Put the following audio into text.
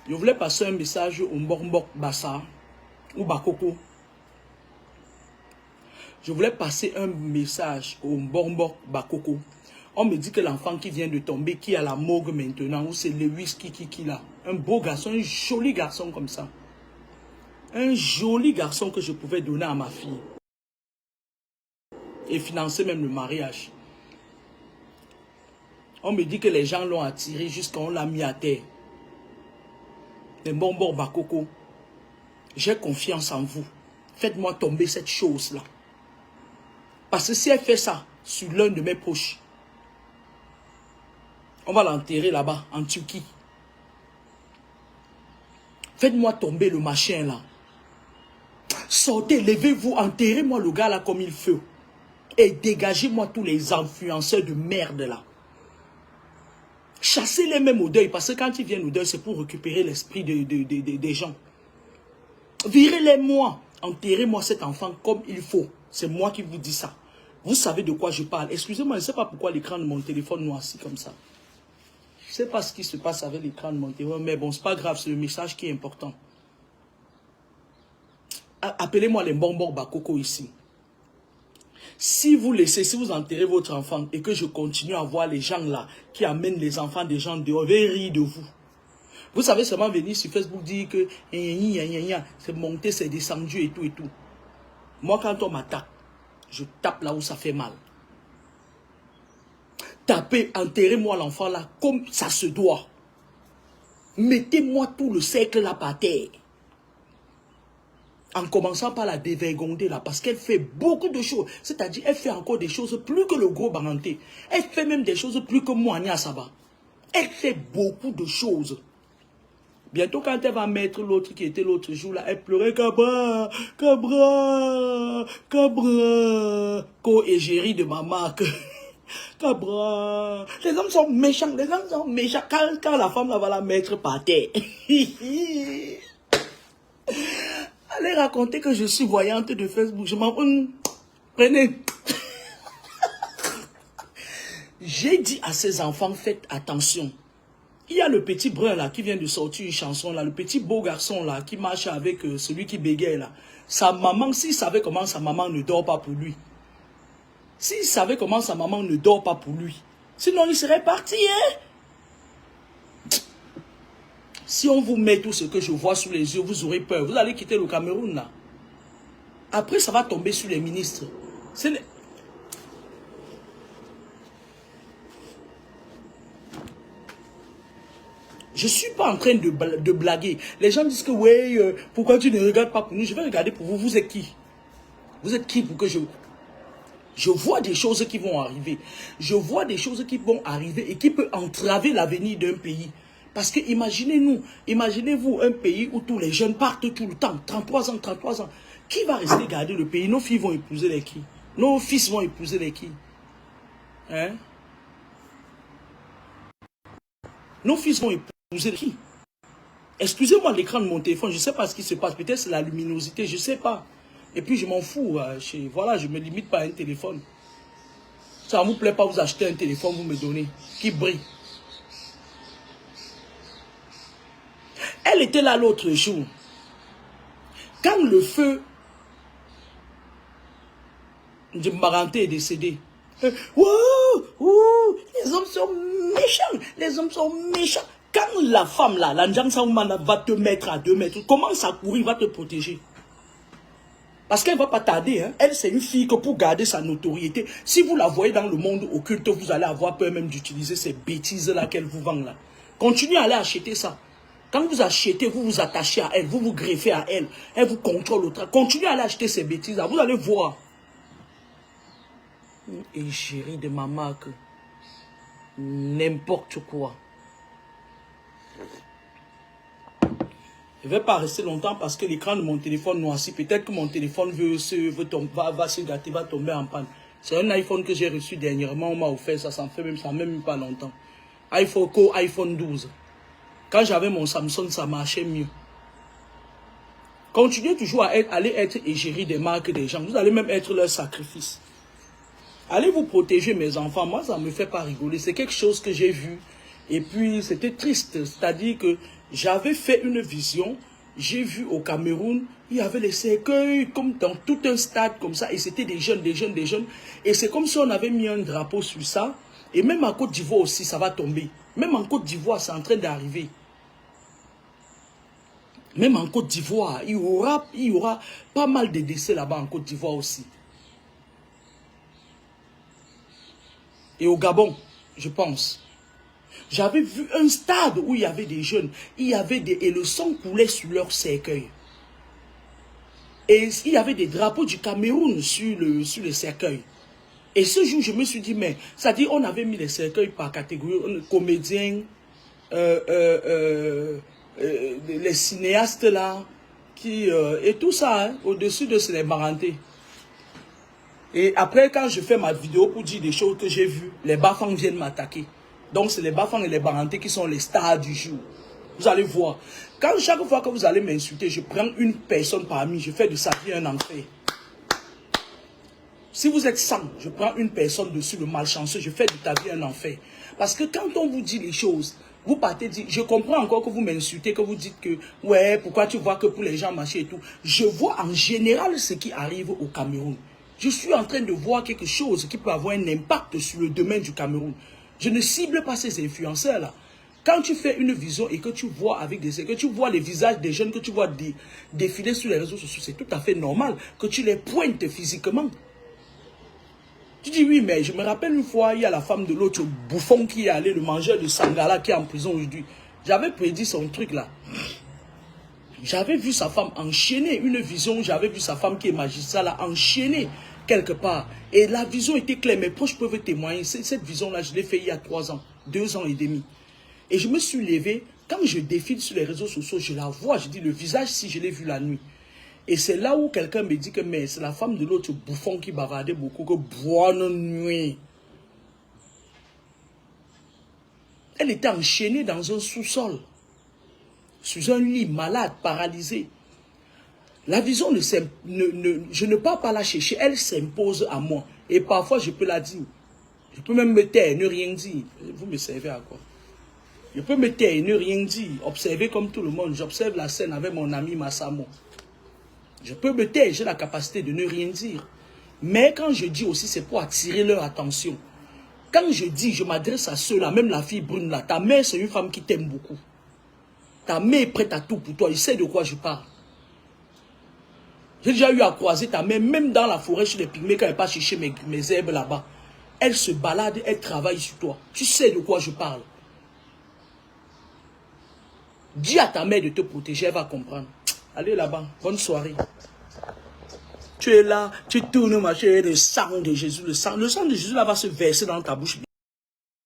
Je voulais passer un message au Mbombok Bassa ou Bakoko. Je voulais passer un message au Mbombok Bakoko. On me dit que l'enfant qui vient de tomber, qui est à la morgue maintenant, ou c'est Lewis qui là. Un beau garçon, un joli garçon comme ça. Un joli garçon que je pouvais donner à ma fille. Et financer même le mariage. On me dit que les gens l'ont attiré jusqu'à on l'a mis à terre. Les Mbombok Bakoko. J'ai confiance en vous. Faites-moi tomber cette chose-là. Parce que si elle fait ça sur l'un de mes proches, on va l'enterrer là-bas, en Turquie. Faites-moi tomber le machin là. Sortez, levez-vous, enterrez-moi le gars là comme il faut. Et dégagez-moi tous les influenceurs de merde là. Chassez-les même au deuil, parce que quand ils viennent au deuil, c'est pour récupérer l'esprit des gens. Virez-les-moi, enterrez-moi cet enfant comme il faut. C'est moi qui vous dis ça. Vous savez de quoi je parle. Excusez-moi, je ne sais pas pourquoi l'écran de mon téléphone noircit comme ça. Je ne sais pas ce qui se passe avec l'écran de mon téléphone, mais bon, c'est pas grave, c'est le message qui est important. Appelez-moi les Mbombok Bakoko ici. Si vous laissez, si vous enterrez votre enfant et que je continue à voir les gens là qui amènent les enfants des gens dehors, je vais rire de vous. Vous savez seulement venir sur Facebook dire que c'est monté, c'est descendu et tout et tout. Moi, quand on m'attaque, je tape là où ça fait mal. Tapez, enterrez-moi l'enfant là comme ça se doit. Mettez-moi tout le cercle là par terre. En commençant par la dévergonder là, parce qu'elle fait beaucoup de choses. C'est-à-dire, elle fait encore des choses plus que le gros Baranté. Elle fait même des choses plus que Moania Saba. Elle fait beaucoup de choses. Bientôt, quand elle va mettre l'autre qui était l'autre jour là, elle pleurait Cabra, Cabra, Cabra, co-égérie de ma marque. Cabra. Les hommes sont méchants, les hommes sont méchants. Quand la femme là va la mettre par terre. Allez raconter que je suis voyante de Facebook. Je m'en... Prenez. J'ai dit à ces enfants, faites attention. Il y a le petit brun là qui vient de sortir une chanson là. Le petit beau garçon là qui marche avec celui qui bégaye là. Sa maman, s'il savait comment sa maman ne dort pas pour lui. S'il savait comment sa maman ne dort pas pour lui. Sinon il serait parti, hein. Si on vous met tout ce que je vois sous les yeux, vous aurez peur. Vous allez quitter le Cameroun là. Après, ça va tomber sur les ministres. Je ne suis pas en train de blaguer. Les gens disent que oui, pourquoi tu ne regardes pas pour nous? Je vais regarder pour vous. Vous êtes qui? Vous êtes qui pour que je... Je vois des choses qui vont arriver. Je vois des choses qui vont arriver et qui peuvent entraver l'avenir d'un pays. Parce que imaginez-vous un pays où tous les jeunes partent tout le temps, 33 ans, 33 ans. Qui va rester garder le pays? Nos filles vont épouser les qui? Nos fils vont épouser les qui? Hein? Nos fils vont épouser les qui? Excusez-moi l'écran de mon téléphone, je ne sais pas ce qui se passe. Peut-être c'est la luminosité, je ne sais pas. Et puis je m'en fous. Voilà, je ne me limite pas à un téléphone. Ça ne vous plaît pas, vous achetez un téléphone, vous me donnez, qui brille. Elle était là l'autre jour. Quand le feu de Maranté est décédé. Les hommes sont méchants. Les hommes sont méchants. Quand la femme là, la Njangsa Oumana va te mettre à 2 mètres, commence à courir, va te protéger. Parce qu'elle ne va pas tarder. Hein. Elle, c'est une fille que pour garder sa notoriété, si vous la voyez dans le monde occulte, vous allez avoir peur même d'utiliser ces bêtises-là qu'elle vous vend là. Continuez à aller acheter ça. Quand vous achetez, vous vous attachez à elle, vous vous greffez à elle, elle vous contrôle au travail. Continuez à aller acheter ces bêtises-là, vous allez voir. Et chérie de ma marque, n'importe quoi. Je ne vais pas rester longtemps parce que l'écran de mon téléphone noircit. Peut-être que mon téléphone va se gâter, va tomber en panne. C'est un iPhone que j'ai reçu dernièrement, on m'a offert ça, ça même pas longtemps. iPhone 12. Quand j'avais mon Samsung, ça marchait mieux. Continuez toujours à aller être égérie des marques des gens. Vous allez même être leur sacrifice. Allez vous protéger mes enfants. Moi, ça ne me fait pas rigoler. C'est quelque chose que j'ai vu Et puis, c'était triste. C'est-à-dire que j'avais fait une vision. J'ai vu au Cameroun, il y avait les cercueils comme dans tout un stade comme ça. Et c'était des jeunes, des jeunes, des jeunes. Et c'est comme si on avait mis un drapeau sur ça. Et même en Côte d'Ivoire aussi, ça va tomber. Même en Côte d'Ivoire, c'est en train d'arriver. Même en Côte d'Ivoire, il y aura pas mal de décès là-bas en Côte d'Ivoire aussi. Et au Gabon, je pense. J'avais vu un stade où il y avait des jeunes. Il y avait et le sang coulait sur leur cercueil. Et il y avait des drapeaux du Cameroun sur le cercueil. Et ce jour, je me suis dit, mais, ça dit, on avait mis les cercueils par catégorie, comédiens, les cinéastes là, et tout ça, hein, au-dessus de ces marantés. Et après, quand je fais ma vidéo pour dire des choses que j'ai vues, les Bafang viennent m'attaquer. Donc, c'est les Bafang et les Barantés qui sont les stars du jour. Vous allez voir. Quand chaque fois que vous allez m'insulter, je prends une personne parmi, je fais de sa vie un enfer. Si vous êtes 100, je prends une personne dessus, le malchanceux, je fais de ta vie un enfer. Parce que quand on vous dit les choses, vous partez dire, je comprends encore que vous m'insultez, que vous dites que, ouais, pourquoi tu vois que pour les gens marcher et tout. Je vois en général ce qui arrive au Cameroun. Je suis en train de voir quelque chose qui peut avoir un impact sur le domaine du Cameroun. Je ne cible pas ces influenceurs-là. Quand tu fais une vision et que tu vois que tu vois les visages des jeunes, que tu vois défiler sur les réseaux sociaux, c'est tout à fait normal que tu les pointes physiquement. Tu dis oui, mais je me rappelle une fois, il y a la femme de l'autre bouffon qui est allé, le mangeur de Sangala qui est en prison aujourd'hui. J'avais prédit son truc là. J'avais vu sa femme enchaîner une vision, j'avais vu sa femme qui est magistrat là, enchaîner quelque part. Et la vision était claire, mes proches peuvent témoigner. Cette vision-là, je l'ai fait il y a 3 ans, 2 ans et demi. Et je me suis levé, quand je défile sur les réseaux sociaux, je la vois, je dis le visage si je l'ai vu la nuit. Et c'est là où quelqu'un me dit que c'est la femme de l'autre bouffon qui bavardait beaucoup, que bonne nuit. Elle était enchaînée dans un sous-sol, sous un lit, malade, paralysée. La vision, je ne pars pas la chercher, elle s'impose à moi. Et parfois, je peux la dire. Je peux même me taire, ne rien dire. Vous me servez à quoi? Je peux me taire, ne rien dire. Observer comme tout le monde. J'observe la scène avec mon ami Massamo. Je peux me taire, j'ai la capacité de ne rien dire. Mais quand je dis aussi, c'est pour attirer leur attention. Quand je dis, je m'adresse à ceux-là, même la fille brune là, ta mère, c'est une femme qui t'aime beaucoup. Ta mère est prête à tout pour toi, il sait de quoi je parle. J'ai déjà eu à croiser ta mère, même dans la forêt chez les pygmées, quand elle passe chercher mes herbes là-bas. Elle se balade, elle travaille sur toi. Tu sais de quoi je parle. Dis à ta mère de te protéger, elle va comprendre. Allez là-bas, bonne soirée. Tu es là, tu tournes ma chérie, le sang de Jésus, le sang de Jésus là va se verser dans ta bouche.